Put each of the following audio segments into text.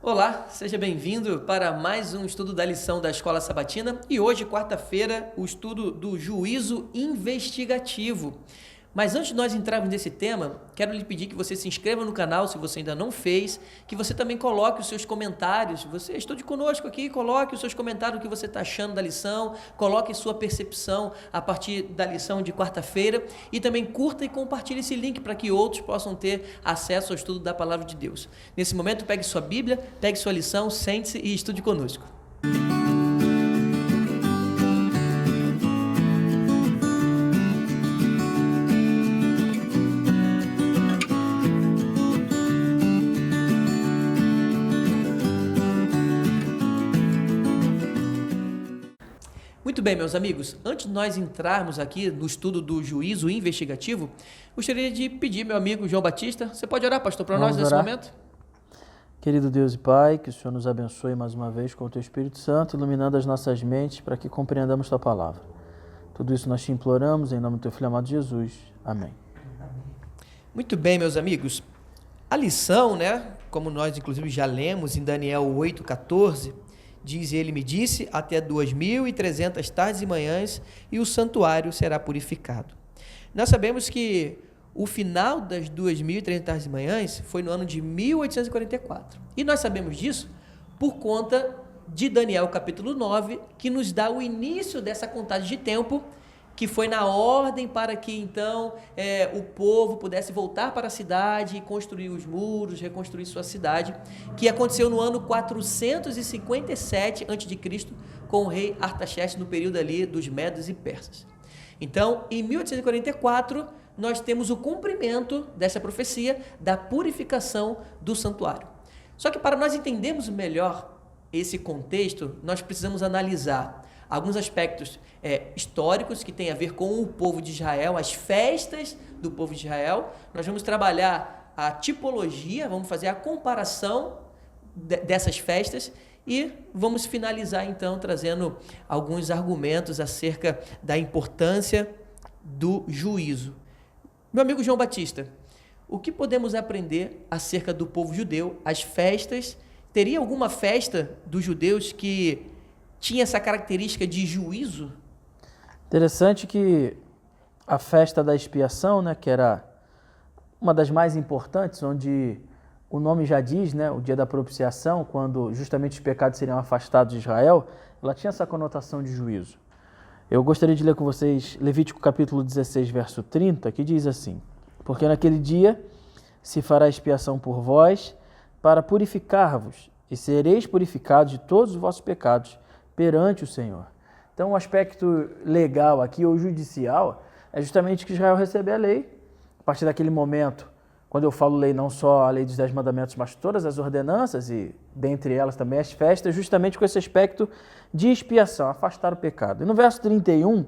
Olá, seja bem-vindo para mais um estudo da lição da Escola Sabatina e hoje, quarta-feira, o estudo do juízo investigativo. Mas antes de nós entrarmos nesse tema, quero lhe pedir que você se inscreva no canal se você ainda não fez, que você também coloque os seus comentários. Você estude conosco aqui, coloque os seus comentários, o que você está achando da lição, coloque sua percepção a partir da lição de quarta-feira e também curta e compartilhe esse link para que outros possam ter acesso ao estudo da Palavra de Deus. Nesse momento, pegue sua Bíblia, pegue sua lição, sente-se e estude conosco. Muito bem, meus amigos, antes de nós entrarmos aqui no estudo do juízo investigativo, gostaria de pedir, meu amigo João Batista, você pode orar, pastor, para nós nesse momento? Querido Deus e Pai, que o Senhor nos abençoe mais uma vez com o Teu Espírito Santo, iluminando as nossas mentes para que compreendamos Tua Palavra. Tudo isso nós te imploramos em nome do Teu Filho amado Jesus. Amém. Muito bem, meus amigos, a lição, como nós inclusive já lemos em Daniel 8,14, diz: ele me disse, até 2.300 tardes e manhãs, e o santuário será purificado. Nós sabemos que o final das 2.300 tardes e manhãs foi no ano de 1844. E nós sabemos disso por conta de Daniel capítulo 9, que nos dá o início dessa contagem de tempo, que foi na ordem para que então o povo pudesse voltar para a cidade e construir os muros, reconstruir sua cidade, que aconteceu no ano 457 a.C., com o rei Artaxerxes, no período ali dos Medos e Persas. Então, em 1844, nós temos o cumprimento dessa profecia da purificação do santuário. Só que para nós entendermos melhor esse contexto, nós precisamos analisar alguns aspectos históricos que têm a ver com o povo de Israel, as festas do povo de Israel. Nós vamos trabalhar a tipologia, vamos fazer a comparação dessas festas e vamos finalizar então trazendo alguns argumentos acerca da importância do juízo. Meu amigo João Batista, o que podemos aprender acerca do povo judeu, as festas? Teria alguma festa dos judeus que tinha essa característica de juízo? Interessante que a festa da expiação, que era uma das mais importantes, onde o nome já diz, o dia da propiciação, quando justamente os pecados seriam afastados de Israel, ela tinha essa conotação de juízo. Eu gostaria de ler com vocês Levítico capítulo 16, verso 30, que diz assim: porque naquele dia se fará expiação por vós, para purificar-vos, e sereis purificados de todos os vossos pecados perante o Senhor. Então, o aspecto legal aqui, ou judicial, é justamente que Israel recebe a lei. A partir daquele momento, quando eu falo lei, não só a lei dos 10 mandamentos, mas todas as ordenanças e, dentre elas, também as festas, justamente com esse aspecto de expiação, afastar o pecado. E no verso 31,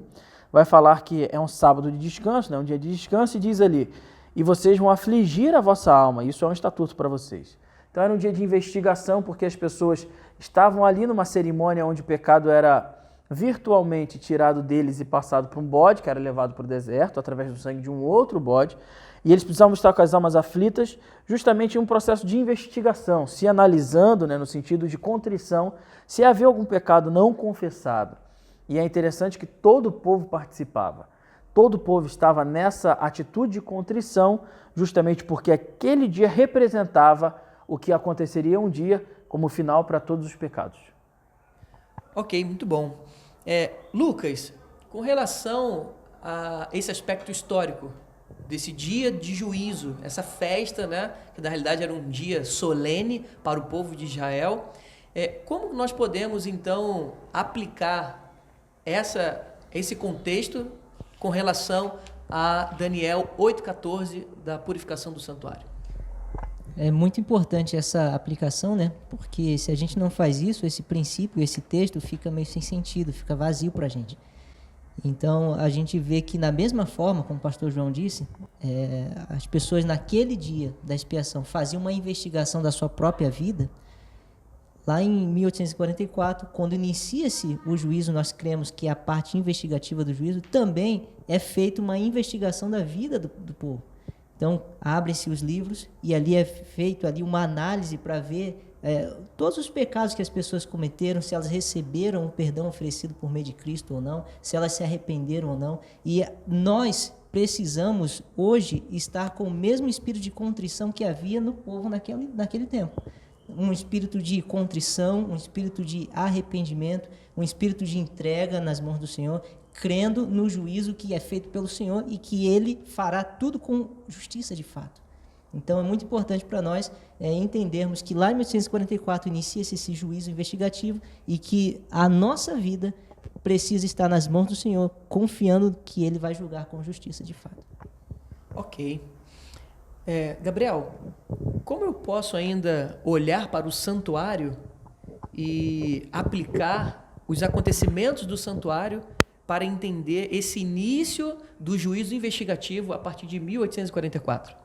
vai falar que é um sábado de descanso, um dia de descanso, e diz ali: e vocês vão afligir a vossa alma. Isso é um estatuto para vocês. Então, era um dia de investigação, porque as pessoas estavam ali numa cerimônia onde o pecado era virtualmente tirado deles e passado para um bode, que era levado para o deserto, através do sangue de um outro bode, e eles precisavam estar com as almas aflitas, justamente em um processo de investigação, se analisando, no sentido de contrição, se havia algum pecado não confessado. E é interessante que todo o povo participava. Todo o povo estava nessa atitude de contrição, justamente porque aquele dia representava o que aconteceria um dia como final para todos os pecados. Ok, muito bom. Lucas, com relação a esse aspecto histórico desse dia de juízo, essa festa, que na realidade era um dia solene para o povo de Israel, como nós podemos então aplicar esse contexto com relação a Daniel 8,14 da purificação do santuário? É muito importante essa aplicação, porque se a gente não faz isso, esse princípio, esse texto fica meio sem sentido, fica vazio para a gente. Então, a gente vê que da mesma forma, como o pastor João disse, as pessoas naquele dia da expiação faziam uma investigação da sua própria vida. Lá em 1844, quando inicia-se o juízo, nós cremos que a parte investigativa do juízo também é feita uma investigação da vida do povo. Então, abrem-se os livros e ali é feito ali uma análise para ver todos os pecados que as pessoas cometeram, se elas receberam o perdão oferecido por meio de Cristo ou não, se elas se arrependeram ou não. E nós precisamos hoje estar com o mesmo espírito de contrição que havia no povo naquele tempo. Um espírito de contrição, um espírito de arrependimento, um espírito de entrega nas mãos do Senhor, crendo no juízo que é feito pelo Senhor e que Ele fará tudo com justiça de fato. Então é muito importante para nós entendermos que lá em 1844 inicia-se esse juízo investigativo e que a nossa vida precisa estar nas mãos do Senhor, confiando que Ele vai julgar com justiça de fato. Ok. Gabriel, como eu posso ainda olhar para o santuário e aplicar os acontecimentos do santuário para entender esse início do juízo investigativo a partir de 1844?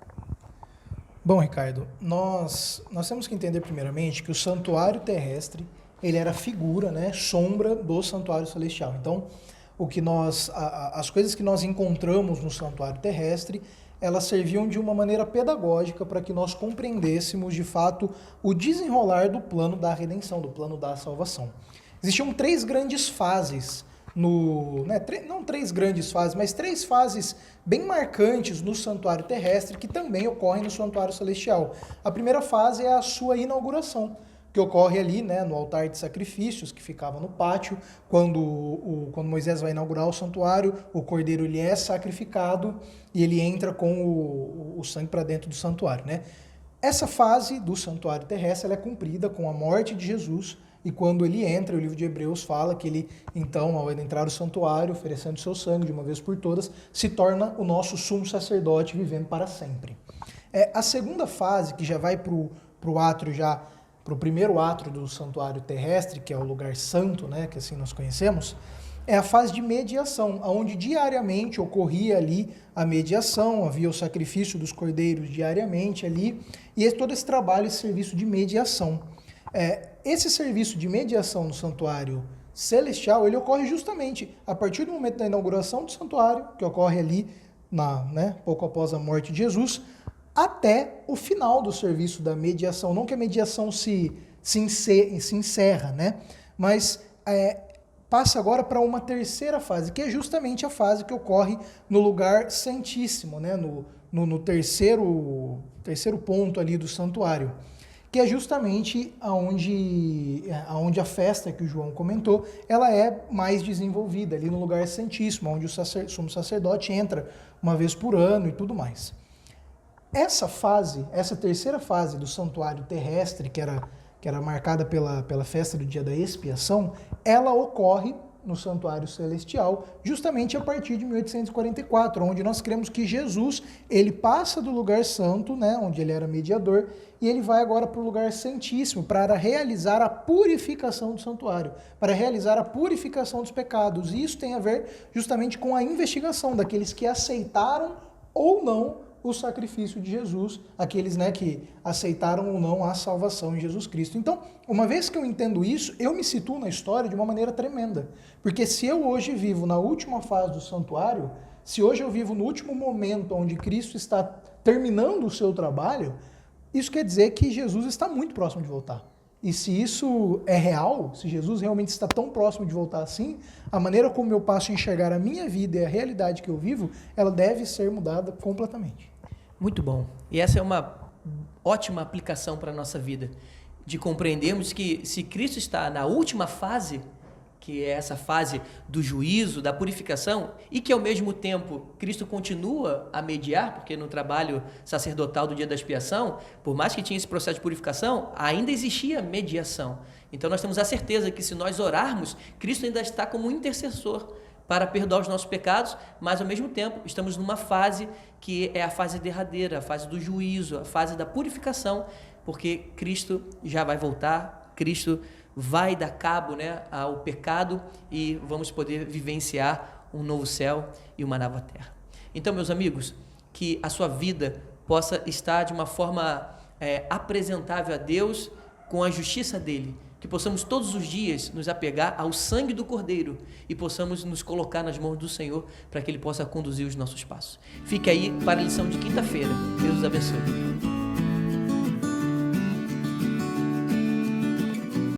Bom, Ricardo, nós temos que entender primeiramente que o santuário terrestre, ele era figura, né, sombra do santuário celestial. Então, as coisas que nós encontramos no santuário terrestre, elas serviam de uma maneira pedagógica para que nós compreendêssemos de fato o desenrolar do plano da redenção, do plano da salvação. Existiam 3 grandes fases não 3 grandes fases, mas 3 fases bem marcantes no santuário terrestre que também ocorrem no santuário celestial. A primeira fase é a sua inauguração, que ocorre ali, né, no altar de sacrifícios que ficava no pátio. Quando Moisés vai inaugurar o santuário, o cordeiro ele é sacrificado e ele entra com o sangue para dentro do santuário, né? Essa fase do santuário terrestre ela é cumprida com a morte de Jesus. E quando ele entra, o livro de Hebreus fala que ele, então, ao entrar no santuário, oferecendo seu sangue de uma vez por todas, se torna o nosso sumo sacerdote vivendo para sempre. A segunda fase, que já vai para o primeiro átrio do santuário terrestre, que é o lugar santo, né, que assim nós conhecemos, é a fase de mediação, onde diariamente ocorria ali a mediação, havia o sacrifício dos cordeiros diariamente ali, e todo esse trabalho, esse serviço de mediação. Esse serviço de mediação no santuário celestial, ele ocorre justamente a partir do momento da inauguração do santuário, que ocorre ali pouco após a morte de Jesus, até o final do serviço da mediação. Não que a mediação se encerra, né? Mas passa agora para uma terceira fase, que é justamente a fase que ocorre no lugar santíssimo, né? no terceiro ponto ali do santuário, que é justamente aonde a festa que o João comentou, ela é mais desenvolvida, ali no lugar santíssimo, onde o sumo sacerdote entra uma vez por ano e tudo mais. Essa terceira fase do santuário terrestre, que era marcada pela festa do dia da expiação, ela ocorre no santuário celestial, justamente a partir de 1844, onde nós cremos que Jesus, ele passa do lugar santo, né, onde ele era mediador, e ele vai agora para o lugar santíssimo, para realizar a purificação do santuário, para realizar a purificação dos pecados. E isso tem a ver justamente com a investigação daqueles que aceitaram ou não o sacrifício de Jesus, aqueles, né, que aceitaram ou não a salvação em Jesus Cristo. Então, uma vez que eu entendo isso, eu me situo na história de uma maneira tremenda. Porque se eu hoje vivo na última fase do santuário, se hoje eu vivo no último momento onde Cristo está terminando o seu trabalho, isso quer dizer que Jesus está muito próximo de voltar. E se isso é real, se Jesus realmente está tão próximo de voltar assim, a maneira como eu passo a enxergar a minha vida e a realidade que eu vivo, ela deve ser mudada completamente. Muito bom. E essa é uma ótima aplicação para a nossa vida, de compreendermos que se Cristo está na última fase, que é essa fase do juízo, da purificação, e que ao mesmo tempo Cristo continua a mediar, porque no trabalho sacerdotal do dia da expiação, por mais que tinha esse processo de purificação, ainda existia mediação. Então nós temos a certeza que se nós orarmos, Cristo ainda está como intercessor para perdoar os nossos pecados, mas ao mesmo tempo estamos numa fase que é a fase derradeira, a fase do juízo, a fase da purificação, porque Cristo já vai voltar, Cristo vai dar cabo, né, ao pecado e vamos poder vivenciar um novo céu e uma nova terra. Então, meus amigos, que a sua vida possa estar de uma forma apresentável a Deus com a justiça dele, que possamos todos os dias nos apegar ao sangue do Cordeiro e possamos nos colocar nas mãos do Senhor para que Ele possa conduzir os nossos passos. Fique aí para a lição de quinta-feira. Deus os abençoe.